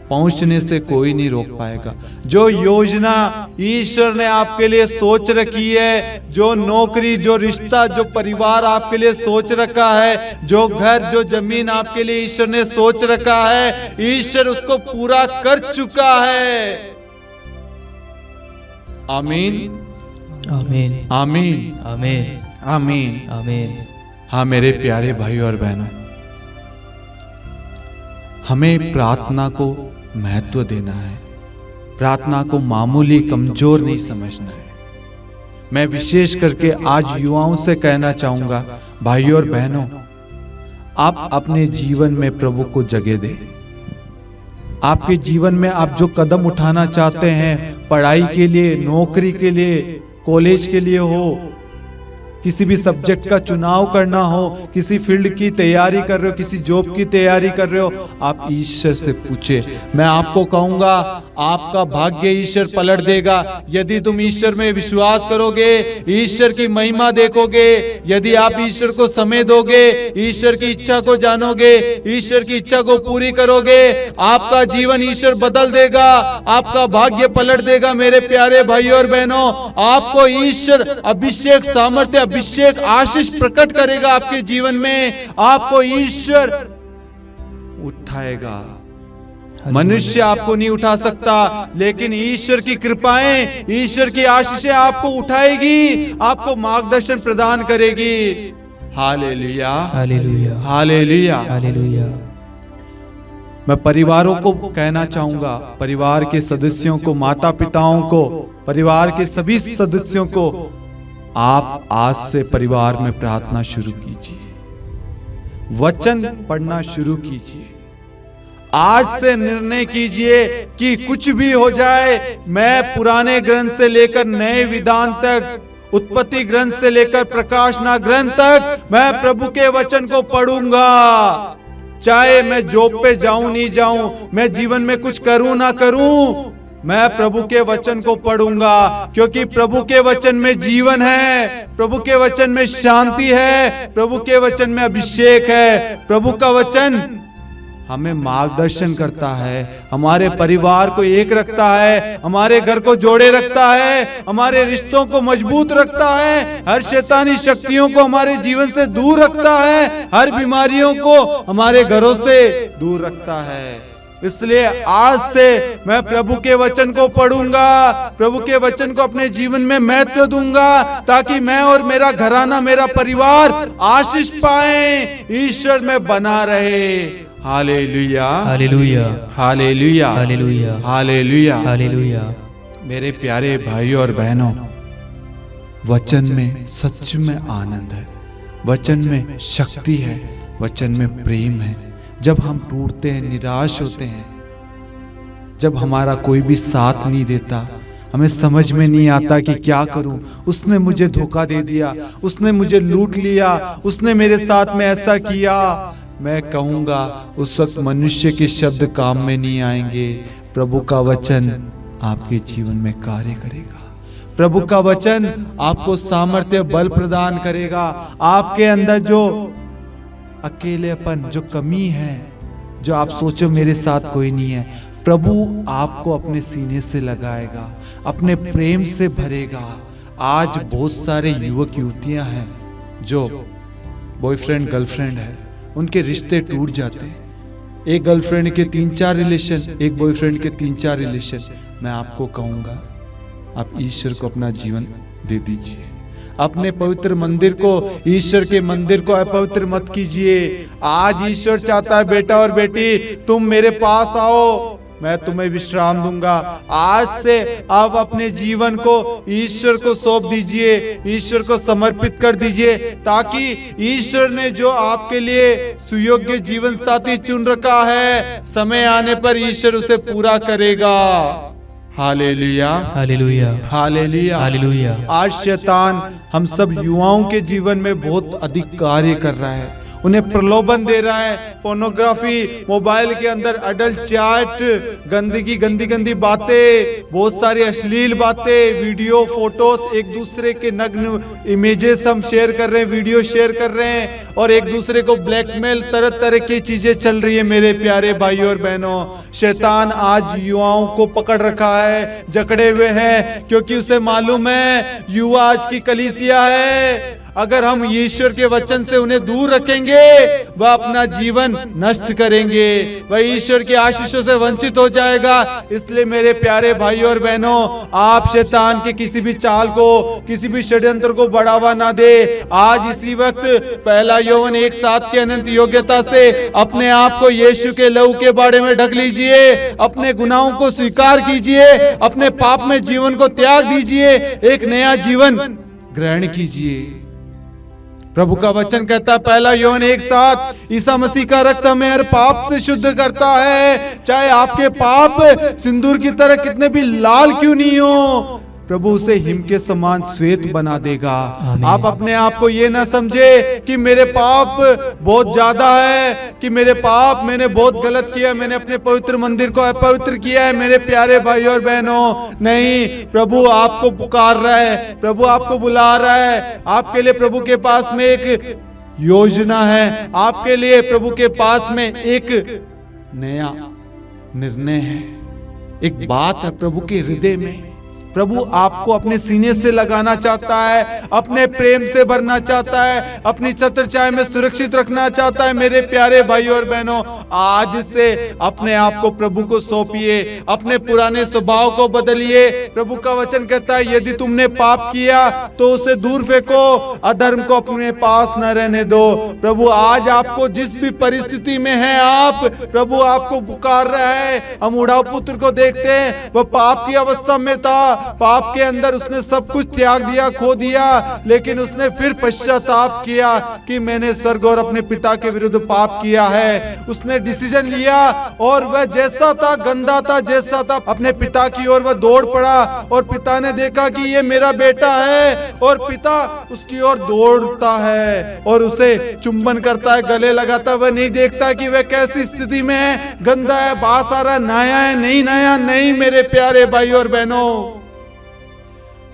A: पहुंचने से कोई नहीं रोक पाएगा। जो योजना ईश्वर ने आपके लिए सोच रखी है, जो नौकरी, जो रिश्ता, जो परिवार आपके लिए सोच रखा है, जो घर, जो जमीन आपके लिए ईश्वर ने सोच रखा है, ईश्वर उसको पूरा कर चुका है। आमीन,
B: आमीन,
A: आमीन,
B: आमीन,
A: आमीन,
B: आमीन।
A: हाँ मेरे प्यारे भाइयों और बहनों, हमें प्रार्थना को महत्व देना है, प्रार्थना को मामूली कमजोर नहीं समझना है। मैं विशेष करके आज युवाओं से कहना चाहूंगा, भाइयों और बहनों, आप अपने जीवन में प्रभु को जगह दें। आपके जीवन में आप जो कदम उठाना चाहते हैं, पढ़ाई के लिए, नौकरी के लिए, कॉलेज के लिए हो, किसी भी सब्जेक्ट का चुनाव करना हो, किसी फील्ड की तैयारी कर रहे हो, किसी जॉब की तैयारी कर रहे हो, आप ईश्वर से पूछे। मैं आपको कहूंगा, आपका भाग्य ईश्वर पलट देगा। यदि तुम ईश्वर में विश्वास करोगे, ईश्वर की महिमा देखोगे, यदि आप ईश्वर को समय दोगे, ईश्वर की इच्छा को जानोगे, ईश्वर की इच्छा को पूरी करोगे, आपका जीवन ईश्वर बदल देगा, आपका भाग्य पलट देगा। मेरे प्यारे भाइयों और बहनों, आपको ईश्वर अभिषेक सामर्थ्य, अभिषेक आशीष प्रकट करेगा आपके जीवन में। आपको ईश्वर उठाएगा। मनुष्य आपको नहीं उठा सकता, लेकिन ईश्वर की कृपाएं, ईश्वर की आशीषें आपको उठाएगी, आपको मार्गदर्शन प्रदान करेगी। Hallelujah,
B: hallelujah,
A: hallelujah,
B: hallelujah.
A: मैं परिवारों को कहना चाहूंगा, परिवार के सदस्यों को, माता पिताओं को, परिवार के सभी सदस्यों को, आप आज से परिवार में प्रार्थना शुरू कीजिए, वचन पढ़ना शुरू कीजिए। आज से निर्णय कीजिए कि कुछ भी हो जाए, मैं पुराने ग्रंथ से लेकर नए विधान तक, उत्पत्ति ग्रंथ से लेकर प्रकाशना ग्रंथ तक, मैं प्रभु के वचन को पढ़ूंगा। चाहे मैं जॉब पे जाऊं नहीं जाऊं, मैं जीवन में कुछ करूं ना करूं, मैं प्रभु के वचन को पढ़ूंगा, क्योंकि प्रभु के वचन में जीवन है, प्रभु के वचन में शांति है, प्रभु के वचन में अभिषेक है। प्रभु का वचन हमें मार्गदर्शन करता है, हमारे परिवार को एक रखता है, हमारे घर को जोड़े रखता है, हमारे रिश्तों को मजबूत रखता है, हर शैतानी शक्तियों को हमारे जीवन से दूर रखता है, हर बीमारियों को हमारे घरों से दूर रखता है। इसलिए आज से मैं प्रभु के वचन को पढ़ूंगा, प्रभु के वचन को अपने जीवन में महत्व दूंगा, ताकि मैं और मेरा घराना, मेरा परिवार आशीष पाए, ईश्वर में बना रहे। Hallelujah,
B: hallelujah,
A: hallelujah,
B: hallelujah,
A: hallelujah,
B: hallelujah.
A: मेरे प्यारे भाइयों और बहनों, वचन में सच में आनंद है, वचन में शक्ति है, वचन में प्रेम है। जब हम टूटते हैं, निराश होते हैं, जब हमारा कोई भी साथ नहीं देता, हमें समझ में नहीं आता कि क्या करूं, उसने मुझे धोखा दे दिया, उसने मुझे लूट लिया, उसने मेरे साथ में ऐसा किया, मैं कहूंगा उस वक्त मनुष्य के शब्द काम में नहीं आएंगे। प्रभु का वचन आपके जीवन में कार्य करेगा। प्रभु का वचन आपको सामर्थ्य, बल प्रदान करेगा। आपके अंदर जो अकेलेपन, जो कमी है, जो आप सोचो मेरे साथ कोई नहीं है, प्रभु आपको अपने सीने से लगाएगा, अपने प्रेम से भरेगा। आज बहुत सारे युवक युवतियां हैं जो बॉयफ्रेंड गर्लफ्रेंड है, उनके रिश्ते टूट जाते हैं। एक गर्लफ्रेंड के 3-4 रिलेशन, एक बॉयफ्रेंड के 3-4 रिलेशन। मैं आपको कहूंगा, आप ईश्वर को अपना जीवन दे दीजिए, अपने पवित्र मंदिर को, ईश्वर के मंदिर को अपवित्र मत कीजिए। आज ईश्वर चाहता है, बेटा और बेटी तुम मेरे पास आओ, मैं तुम्हें विश्राम दूंगा। आज से आप अपने जीवन को ईश्वर को सौंप दीजिए, ईश्वर को समर्पित कर दीजिए, ताकि ईश्वर ने जो आपके लिए सुयोग्य जीवन साथी चुन रखा है, समय आने पर ईश्वर उसे पूरा करेगा। Hallelujah,
B: hallelujah,
A: hallelujah,
B: hallelujah.
A: आज शैतान हम सब युवाओं के जीवन में बहुत अधिक कार्य कर रहा है, उन्हें प्रलोभन दे रहा है। पोर्नोग्राफी, मोबाइल के अंदर अडल्ट चैट, गंदगी, गंदी गंदी बातें, बहुत सारी अश्लील बातें, वीडियो, फोटोस, एक दूसरे के नग्न इमेजेस हम शेयर कर रहे हैं, वीडियो शेयर कर रहे हैं, और एक दूसरे को ब्लैकमेल, तरह तरह की चीजें चल रही है। मेरे प्यारे भाइयों और बहनों, शैतान आज युवाओं को पकड़ रखा है, जकड़े हुए हैं, क्योंकि उसे मालूम है युवा आज की कलीसिया है। अगर हम ईश्वर के वचन से उन्हें दूर रखेंगे, वह अपना जीवन नष्ट करेंगे, वह ईश्वर की आशीषों से वंचित हो जाएगा। इसलिए मेरे प्यारे भाइयों और बहनों, आप शैतान के किसी भी चाल को, किसी भी षड्यंत्र को बढ़ावा ना दे। आज इसी वक्त 1 यूहन्ना 1:7 की अनंत योग्यता से अपने आप को यीशु के लहू के बाड़े में ढक लीजिए, अपने गुनाहों को स्वीकार कीजिए, अपने पाप में जीवन को त्याग दीजिए, एक नया जीवन ग्रहण कीजिए। प्रभु का वचन कहता है 1 यूहन्ना 1:7, ईसा मसीह का रक्त हमें हर पाप से शुद्ध करता है, चाहे आपके पाप सिंदूर की तरह कितने भी लाल क्यों नहीं हो। प्रभु उसे हिम के समान श्वेत बना देगा।
B: आमीन।
A: आप अपने आप को ये ना समझे कि मेरे पाप बहुत ज्यादा है, कि मेरे पाप, मैंने बहुत गलत किया, मैंने अपने पवित्र मंदिर को अपवित्र किया है। मेरे प्यारे भाई और बहनों, नहीं, प्रभु आपको पुकार रहा है, प्रभु आपको बुला रहा है। आपके लिए प्रभु के पास में एक योजना है, आपके लिए प्रभु के पास में एक नया निर्णय है, एक बात है प्रभु के हृदय में। प्रभु आपको अपने सीने से लगाना चाहता है, अपने प्रेम से भरना चाहता है, अपनी छत्र छाया में सुरक्षित रखना चाहता है। मेरे प्यारे भाई और बहनों, आज से अपने आप को प्रभु को सौंपिए, अपने पुराने स्वभाव को बदलिए। प्रभु का वचन कहता है, यदि तुमने पाप किया तो उसे दूर फेंको, अधर्म को अपने पास न रहने दो। प्रभु आज आपको जिस भी परिस्थिति में है, आप, प्रभु आपको पुकार रहा है। हम उड़ाव पुत्र को देखते हैं, वह पाप की अवस्था में था, पाप के अंदर उसने सब कुछ त्याग दिया, खो दिया, लेकिन उसने फिर पश्चाताप किया कि मैंने स्वर्ग और अपने पिता के विरुद्ध पाप किया है। उसने डिसीजन लिया और वह जैसा था, गंदा था, जैसा था, अपने पिता की ओर वह दौड़ पड़ा। और पिता ने देखा कि ये मेरा बेटा है, और पिता उसकी ओर दौड़ता है और उसे चुंबन करता है, गले लगाता है। वह नहीं देखता कि वह कैसी स्थिति में है, गंदा है, बास आ रहा, नया है, नहीं नया नहीं। मेरे प्यारे भाई और बहनों,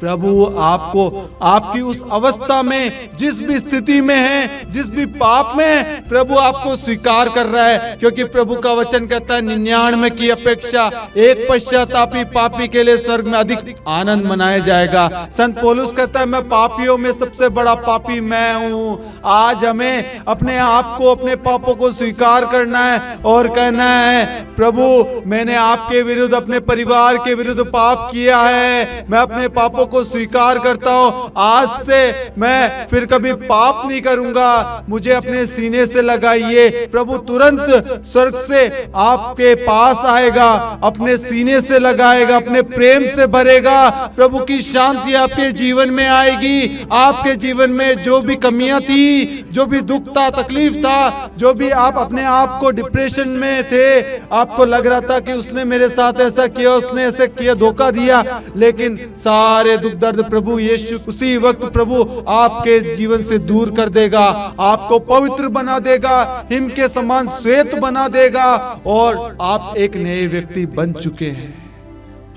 A: प्रभु आपको आपकी उस अवस्था में, जिस भी स्थिति में है, जिस भी पाप में है, प्रभु आपको स्वीकार कर रहा है। क्योंकि प्रभु का वचन कहता है, 99 की अपेक्षा एक पश्चातापी पापी के लिए स्वर्ग में अधिक आनंद मनाया जाएगा। संत पौलुस कहता है, मैं पापियों में सबसे बड़ा पापी मैं हूं। आज हमें अपने आप को, अपने पापों को स्वीकार करना है और कहना है, प्रभु मैंने आपके विरुद्ध, अपने परिवार के विरुद्ध पाप किया है, मैं अपने पापों को स्वीकार करता हूं। आज से मैं फिर कभी पाप नहीं करूंगा। मुझे अपने सीने से लगाइए। प्रभु तुरंत स्वर्ग से आपके पास आएगा, अपने सीने से लगाएगा, अपने प्रेम से भरेगा। प्रभु की शांति आपके जीवन में आएगी। आपके जीवन में जो भी कमियां थी, जो भी दुख था, तकलीफ था, जो भी आप अपने आप को डिप्रेशन में थे, आपको लग रहा था कि उसने मेरे साथ ऐसा किया, उसने ऐसे किया, धोखा दिया, लेकिन सारे दुख दर्द प्रभु यीशु उसी वक्त प्रभु आपके जीवन से दूर कर देगा, आपको पवित्र बना देगा, हिम के समान श्वेत बना देगा, और आप एक नए व्यक्ति बन चुके हैं।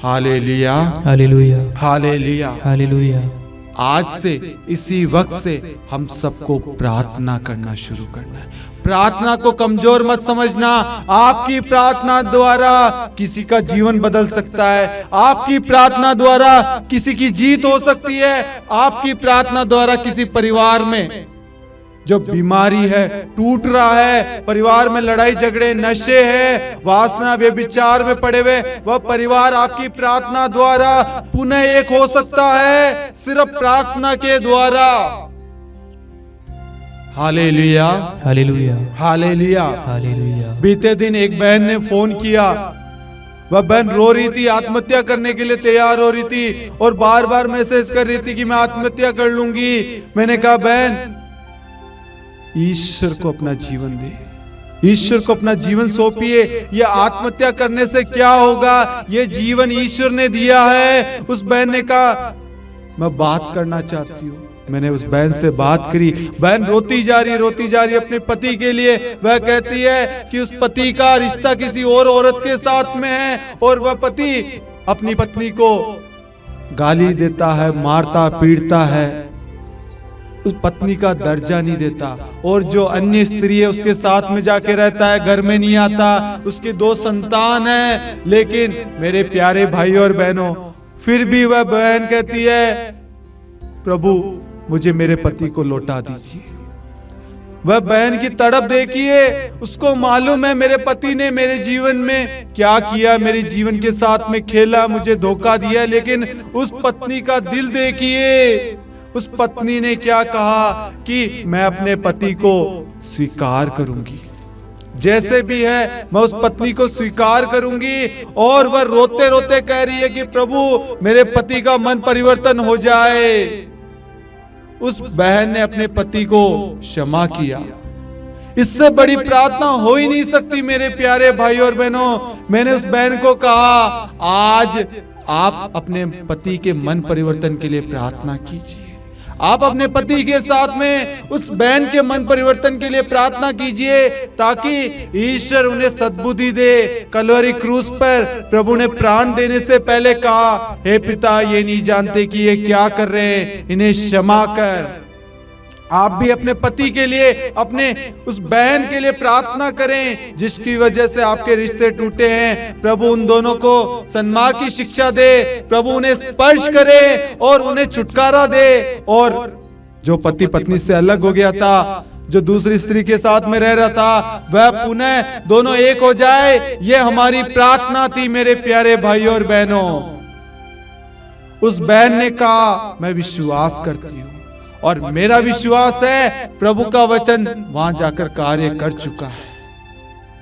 A: Hallelujah,
B: hallelujah,
A: hallelujah,
B: hallelujah.
A: आज से, इसी वक्त से हम सबको प्रार्थना करना शुरू करना है। प्रार्थना को कमजोर मत समझना। आपकी प्रार्थना द्वारा किसी का जीवन बदल सकता है। आपकी प्रार्थना द्वारा किसी की जीत हो सकती है। आपकी प्रार्थना द्वारा किसी परिवार में जो बीमारी है, टूट रहा है, परिवार में लड़ाई झगड़े, नशे हैं, वासना, व्यभिचार में पड़े हुए, वह परिवार आपकी प्रार्थना द्वारा पुनः एक हो सकता है, सिर्फ प्रार्थना के द्वारा। Hallelujah,
B: hallelujah,
A: hallelujah,
B: hallelujah.
A: बीते दिन एक बहन ने फोन किया। वह बहन रो रही थी, आत्महत्या करने के लिए तैयार हो रही थी और बार बार मैसेज कर रही थी कि मैं आत्महत्या कर लूंगी। मैंने कहा, बहन, ईश्वर को अपना जीवन दे, ईश्वर को अपना जीवन सौंपिए। यह आत्महत्या करने से क्या होगा? यह जीवन ईश्वर ने दिया है। उस बहन ने कहा, मैं बात करना चाहती हूँ। मैंने उस बहन से बात करी। बहन रोती जा रही अपने पति के लिए। वह कहती है कि उस पति का रिश्ता किसी और औरत के साथ में है और वह पति अपनी पत्नी को गाली देता है, मारता पीटता है, उस पत्नी का दर्जा नहीं देता, और जो अन्य स्त्री है उसके साथ में जाके रहता है, घर में नहीं आता। उसके 2 संतान हैं। लेकिन मेरे प्यारे भाई और बहनों, फिर भी वह बहन कहती है, प्रभु मुझे मेरे पति को लौटा दीजिए। वह बहन की तड़प देखिए। उसको मालूम है मेरे पति ने मेरे जीवन में क्या किया, मेरे जीवन के साथ में खेला, मुझे धोखा दिया। लेकिन उस पत्नी का दिल देखिए। उस पत्नी ने क्या कहा कि मैं अपने पति को स्वीकार करूंगी, जैसे भी है मैं उस पत्नी को स्वीकार करूंगी। और वह रोते रोते कह रही है कि प्रभु मेरे पति का मन परिवर्तन हो जाए। उस बहन ने अपने पति को क्षमा किया। इससे बड़ी प्रार्थना हो ही नहीं सकती मेरे प्यारे भाई और बहनों। मैंने उस बहन को कहा, आज आप अपने पति के मन परिवर्तन के लिए प्रार्थना कीजिए। आप अपने पति के साथ में उस बहन के मन परिवर्तन के लिए प्रार्थना कीजिए, ताकि ईश्वर उन्हें सद्बुद्धि दे। कलवरी क्रूस पर प्रभु ने प्राण देने से पहले कहा, हे पिता, ये नहीं जानते कि ये क्या कर रहे हैं, इन्हें क्षमा कर। आप भी अपने पति के लिए, अपने उस बहन के लिए प्रार्थना करें जिसकी वजह से आपके रिश्ते टूटे हैं। प्रभु उन दोनों को सन्मार्ग की शिक्षा दे, प्रभु उन्हें स्पर्श करे और उन्हें छुटकारा दे। और जो पति पत्नी से अलग हो गया था, जो दूसरी स्त्री के साथ में रह रहा था, वह पुनः दोनों एक हो जाए, ये हमारी प्रार्थना थी मेरे प्यारे भाइयों और बहनों। उस बहन ने कहा, मैं विश्वास करती हूँ और मेरा विश्वास है प्रभु का वचन वहां जाकर कार्य कर चुका है।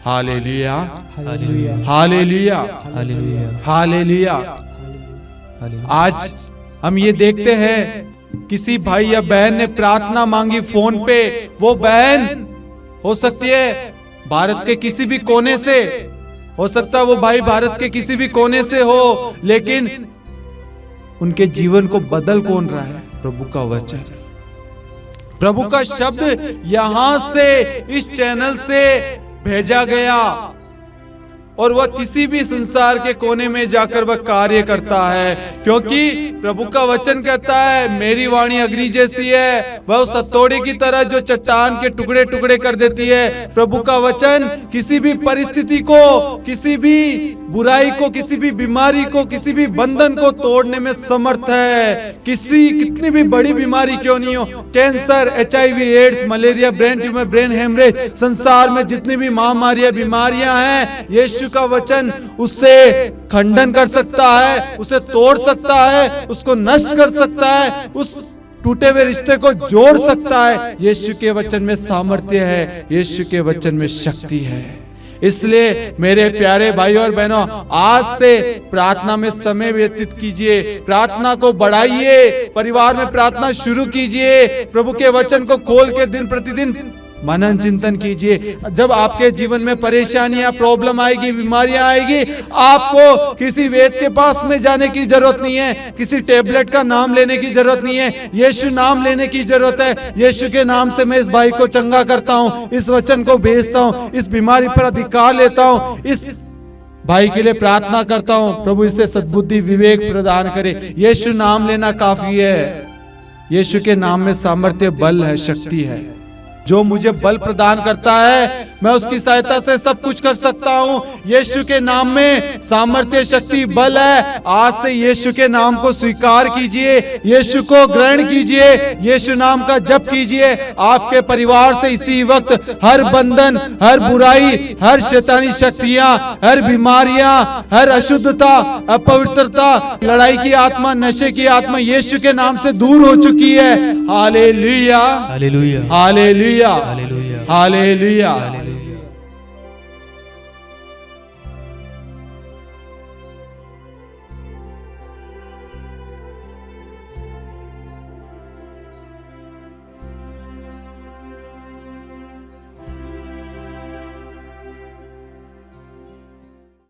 A: Hallelujah,
B: hallelujah,
A: hallelujah,
B: hallelujah,
A: hallelujah. आज हम ये देखते हैं, किसी भाई या बहन ने प्रार्थना मांगी फोन पे। वो बहन हो सकती है भारत के किसी भी कोने से, हो सकता है वो भाई भारत के किसी भी कोने से हो, लेकिन उनके जीवन को बदल कौन रहा है? प्रभु का वचन, प्रभु का शब्द यहां से, इस चैनल से भेजा गया और वह किसी भी संसार के कोने में जाकर वह कार्य करता है, क्योंकि प्रभु का वचन कहता है, मेरी वाणी अग्नि जैसी है, वह उस हथौड़े की तरह जो चट्टान के टुकड़े टुकड़े कर देती है। प्रभु का वचन किसी भी परिस्थिति को, किसी भी बुराई को, किसी भी बीमारी को, किसी भी बंधन को तोड़ने में समर्थ है। कितनी भी बड़ी बीमारी क्यों नहीं हो, cancer, HIV, AIDS, malaria, brain tumour, brain haemorrhage, संसार में जितनी भी महामारियां, बीमारियां हैं, यीशु का वचन उससे खंडन कर सकता है, उसे तोड़ सकता है, उसको नष्ट कर सकता है, उस टूटे हुए रिश्ते को जोड़ सकता है। यीशु के वचन में सामर्थ्य है, यीशु के वचन में शक्ति है। इसलिए मेरे प्यारे भाई और बहनों, आज से प्रार्थना में समय व्यतीत कीजिए, प्रार्थना को बढ़ाइए, परिवार में प्रार्थना शुरू कीजिए, प्रभु के वचन को खोल के दिन प्रतिदिन मनन चिंतन कीजिए। जब आपके जीवन में परेशानियां, प्रॉब्लम आएगी, बीमारियां आएगी, आपको किसी वेद के पास में जाने की जरूरत नहीं है, किसी टेबलेट का नाम लेने की जरूरत नहीं है, यीशु नाम लेने की जरूरत है। यीशु के नाम से मैं इस भाई को चंगा करता हूँ, इस वचन को भेजता हूँ, इस बीमारी पर अधिकार लेता हूँ, इस भाई के लिए प्रार्थना करता हूँ, प्रभु इसे सद्बुद्धि, विवेक प्रदान करे। यीशु नाम लेना काफी है। यीशु के नाम में सामर्थ्य, बल है, शक्ति है। जो मुझे बल प्रदान करता है, मैं उसकी सहायता से सब कुछ कर सकता हूँ। यीशु के नाम में सामर्थ्य, शक्ति, बल है। आज से यीशु के नाम को स्वीकार कीजिए, यीशु को ग्रहण कीजिए, यीशु नाम का जप कीजिए। आपके परिवार से इसी वक्त हर बंधन, हर बुराई, हर शैतानी शक्तियां, हर बीमारियां, हर अशुद्धता, अपवित्रता, लड़ाई की आत्मा, नशे की आत्मा यीशु के नाम से दूर हो चुकी है। Hallelujah,
B: hallelujah,
A: hallelujah,
B: hallelujah,
A: hallelujah.